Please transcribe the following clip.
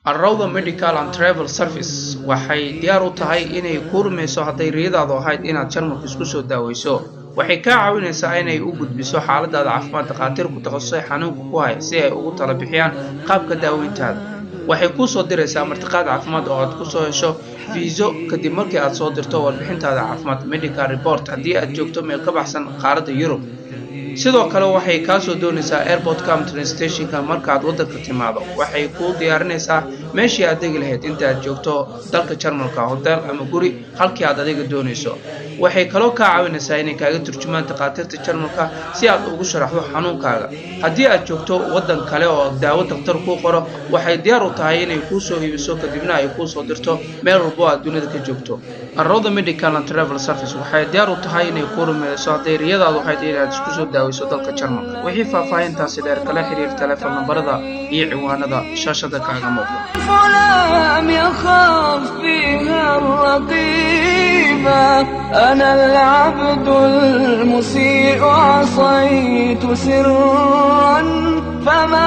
الروضة Medical and Travel Service waxay diyaar u tahay inay ku rumayso hadday riyadaadu ahayd inaad Jarmalka isku soo daawayso. Waxay ka caawinaysaa inay u gudbiso xaaladaada caafimaad dhaqaatiir ku takhasusay xanuunka ku haya si ay ugu tala bixiyaan qaabka daaweyntaada. Waxay ku soo diraysaa martiqaad caafimaad oo aad ku soo hesho fiiso kadib markii aad soo dirto warbixintaada caafimaad medical report haddii aad joogto meel ka baxsan qaaradda Yurub. sidoo kale waxay ka soo doonaysaa airport train stationka markaad wadanka timaado. waxay ku diyaarinaysaa meeshii aad degi lahayd inta aad joogto dalka Jarmalka, hotel ama guri halkii aad adiga doonayso. waxay kaloo ka caawinaysaa inay kaaga turjumaan dhaqaatiirta Jarmalka si aad ugu sharaxdo xanuunkaaga. haddii aad joogto wadan kale oo daawo dhakhtar ku qoro, waxay diyaar u tahay inay ku soo iibiso kadibna ay ku soo dirto meel walba oo aad dunida ka joogto. Arroda Medical and Travel Service waxay diyaar u tahay inay ku rumayso hadday riyadaadu ahayd inaad isku soo daawayso dalka Jarmalka. wixii faahfaahintaasi dheer kala xiriir telefoon nambarada iyo ciwaanada shaashada kaaga muuqda. لم يخاف فيها الرقيبة أنا العبد المسيء عصيت سرا فما